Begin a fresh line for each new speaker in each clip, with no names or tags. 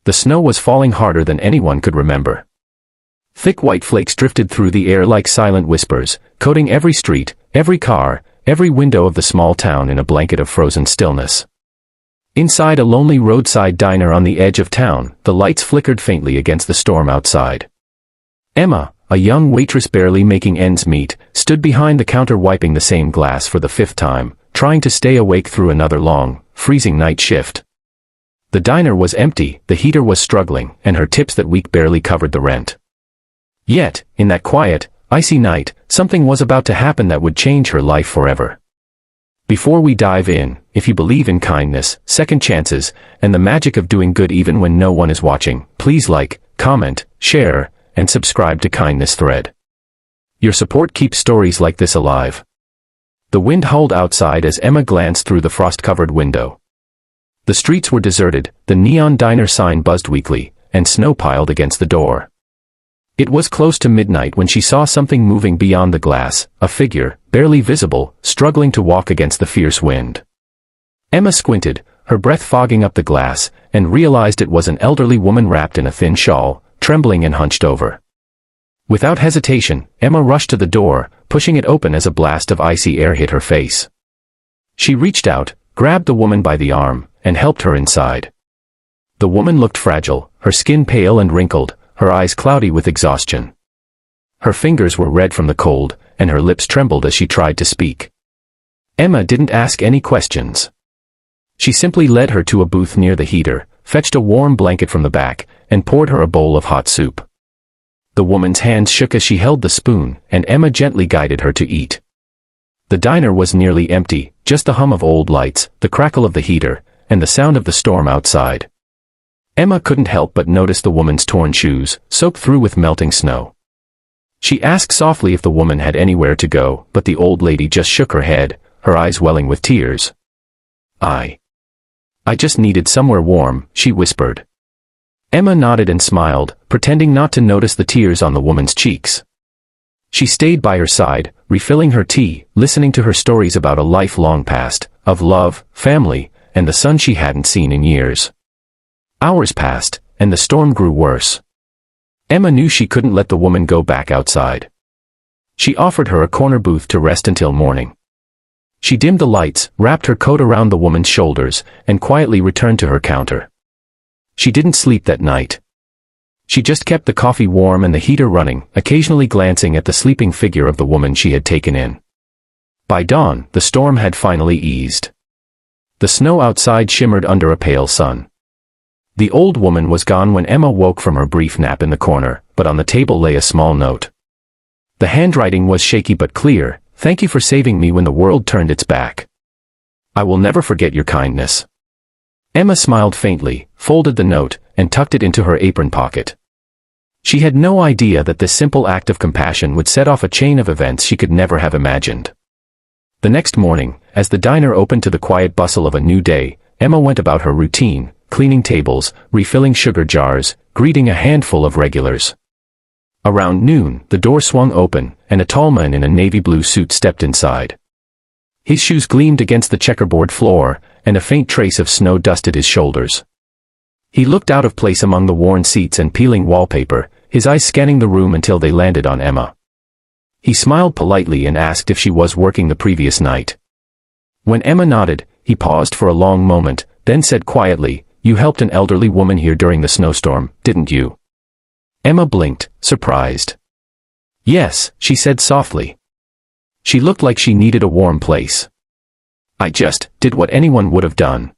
The snow was falling harder than anyone could remember. Thick white flakes drifted through the air like silent whispers, coating every street, every car, every window of the small town in a blanket of frozen stillness. Inside a lonely roadside diner on the edge of town, the lights flickered faintly against the storm outside. Emma, a young waitress barely making ends meet, stood behind the counter wiping the same glass for the 5th time, trying to stay awake through another long, freezing night shift. The diner was empty, the heater was struggling, and her tips that week barely covered the rent. Yet, in that quiet, icy night, something was about to happen that would change her life forever. Before we dive in, if you believe in kindness, second chances, and the magic of doing good even when no one is watching, please like, comment, share, and subscribe to Kindness Thread. Your support keeps stories like this alive. The wind howled outside as Emma glanced through the frost-covered window. The streets were deserted, the neon diner sign buzzed weakly, and snow piled against the door. It was close to midnight when she saw something moving beyond the glass, a figure, barely visible, struggling to walk against the fierce wind. Emma squinted, her breath fogging up the glass, and realized it was an elderly woman wrapped in a thin shawl, trembling and hunched over. Without hesitation, Emma rushed to the door, pushing it open as a blast of icy air hit her face. She reached out, grabbed the woman by the arm, and helped her inside. The woman looked fragile, her skin pale and wrinkled, her eyes cloudy with exhaustion. Her fingers were red from the cold, and her lips trembled as she tried to speak. Emma didn't ask any questions. She simply led her to a booth near the heater, fetched a warm blanket from the back, and poured her a bowl of hot soup. The woman's hands shook as she held the spoon, and Emma gently guided her to eat. The diner was nearly empty, just the hum of old lights, the crackle of the heater, and the sound of the storm outside. Emma couldn't help but notice the woman's torn shoes, soaked through with melting snow. She asked softly if the woman had anywhere to go, but the old lady just shook her head, her eyes welling with tears. I just needed somewhere warm," she whispered. Emma nodded and smiled, pretending not to notice the tears on the woman's cheeks. She stayed by her side, refilling her tea, listening to her stories about a life long past, of love, family, and the son she hadn't seen in years. Hours passed, and the storm grew worse. Emma knew she couldn't let the woman go back outside. She offered her a corner booth to rest until morning. She dimmed the lights, wrapped her coat around the woman's shoulders, and quietly returned to her counter. She didn't sleep that night. She just kept the coffee warm and the heater running, occasionally glancing at the sleeping figure of the woman she had taken in. By dawn, the storm had finally eased. The snow outside shimmered under a pale sun. The old woman was gone when Emma woke from her brief nap in the corner, but on the table lay a small note. The handwriting was shaky but clear. "Thank you for saving me when the world turned its back. I will never forget your kindness." Emma smiled faintly, folded the note, and tucked it into her apron pocket. She had no idea that this simple act of compassion would set off a chain of events she could never have imagined. The next morning, as the diner opened to the quiet bustle of a new day, Emma went about her routine, cleaning tables, refilling sugar jars, greeting a handful of regulars. Around noon, the door swung open, and a tall man in a navy blue suit stepped inside. His shoes gleamed against the checkerboard floor, and a faint trace of snow dusted his shoulders. He looked out of place among the worn seats and peeling wallpaper, his eyes scanning the room until they landed on Emma. He smiled politely and asked if she was working the previous night. When Emma nodded, he paused for a long moment, then said quietly, "You helped an elderly woman here during the snowstorm, didn't you?" Emma blinked, surprised. "Yes," she said softly. She looked like she needed a warm place. "I just did what anyone would have done."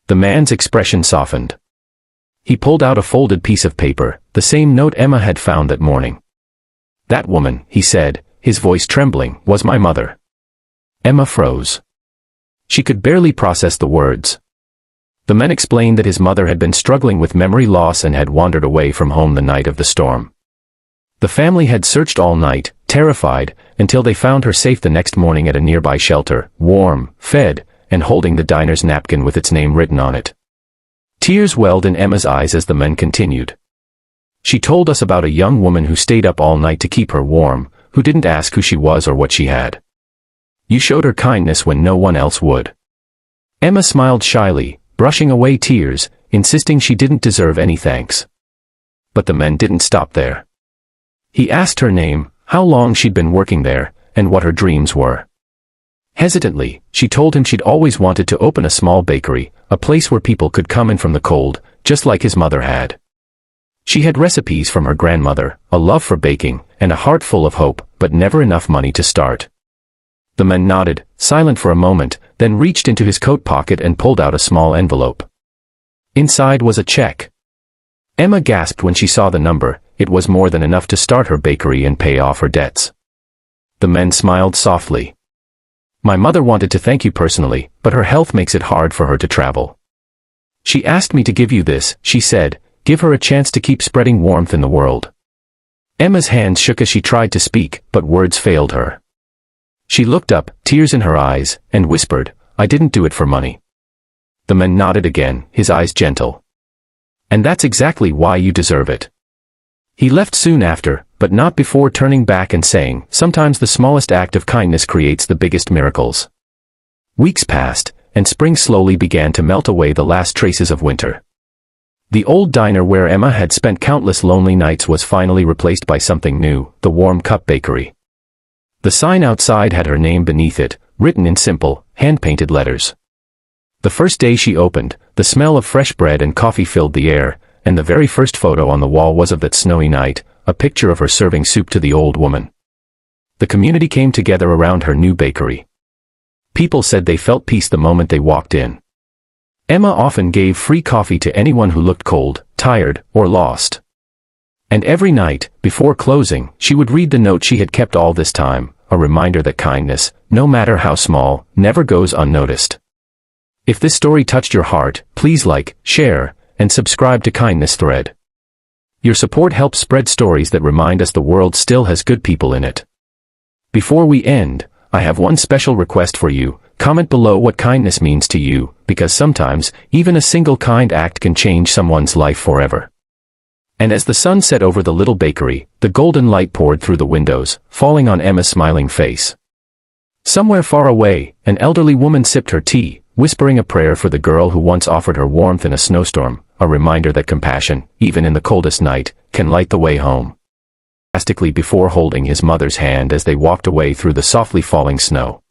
The man's expression softened. He pulled out a folded piece of paper, the same note Emma had found that morning. "That woman," he said, his voice trembling, "was my mother." Emma froze. She could barely process the words. The man explained that his mother had been struggling with memory loss and had wandered away from home the night of the storm. The family had searched all night, terrified, until they found her safe the next morning at a nearby shelter, warm, fed, and holding the diner's napkin with its name written on it. Tears welled in Emma's eyes as the men continued. "She told us about a young woman who stayed up all night to keep her warm, who didn't ask who she was or what she had. You showed her kindness when no one else would." Emma smiled shyly, brushing away tears, insisting she didn't deserve any thanks. But the man didn't stop there. He asked her name, how long she'd been working there, and what her dreams were. Hesitantly, she told him she'd always wanted to open a small bakery, a place where people could come in from the cold, just like his mother had. She had recipes from her grandmother, a love for baking, and a heart full of hope, but never enough money to start. The man nodded, silent for a moment, then reached into his coat pocket and pulled out a small envelope. Inside was a check. Emma gasped when she saw the number. It was more than enough to start her bakery and pay off her debts. The man smiled softly. My mother wanted to thank you personally, but her health makes it hard for her to travel. She asked me to give you this, she said, give her a chance to keep spreading warmth in the world. Emma's hands shook as she tried to speak, but words failed her. She looked up, tears in her eyes, and whispered, I didn't do it for money. The man nodded again, his eyes gentle. And that's exactly why you deserve it. He left soon after, but not before turning back and saying, sometimes the smallest act of kindness creates the biggest miracles. Weeks passed, and spring slowly began to melt away the last traces of winter. The old diner where Emma had spent countless lonely nights was finally replaced by something new, the Warm Cup Bakery. The sign outside had her name beneath it, written in simple, hand-painted letters. The first day she opened, the smell of fresh bread and coffee filled the air, and the very first photo on the wall was of that snowy night, a picture of her serving soup to the old woman. The community came together around her new bakery. People said they felt peace the moment they walked in. Emma often gave free coffee to anyone who looked cold, tired, or lost. And every night, before closing, she would read the note she had kept all this time, a reminder that kindness, no matter how small, never goes unnoticed. If this story touched your heart, please like, share, and subscribe to Kindness Thread. Your support helps spread stories that remind us the world still has good people in it. Before we end, I have one special request for you. Comment below what kindness means to you, because sometimes, even a single kind act can change someone's life forever. And as the sun set over the little bakery, the golden light poured through the windows, falling on Emma's smiling face. Somewhere far away, an elderly woman sipped her tea, whispering a prayer for the girl who once offered her warmth in a snowstorm, a reminder that compassion, even in the coldest night, can light the way home. Drastically before holding his mother's hand as they walked away through the softly falling snow.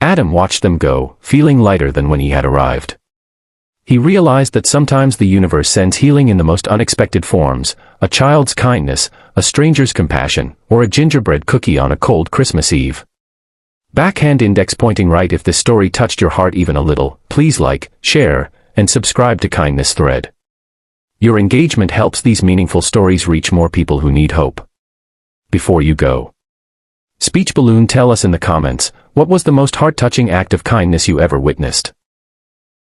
Adam watched them go, feeling lighter than when he had arrived. He realized that sometimes the universe sends healing in the most unexpected forms, a child's kindness, a stranger's compassion, or a gingerbread cookie on a cold Christmas Eve. Backhand index pointing right. If this story touched your heart even a little, please like, share, and subscribe to Kindness Thread. Your engagement helps these meaningful stories reach more people who need hope. Before you go, Speech Balloon, tell us in the comments, what was the most heart-touching act of kindness you ever witnessed?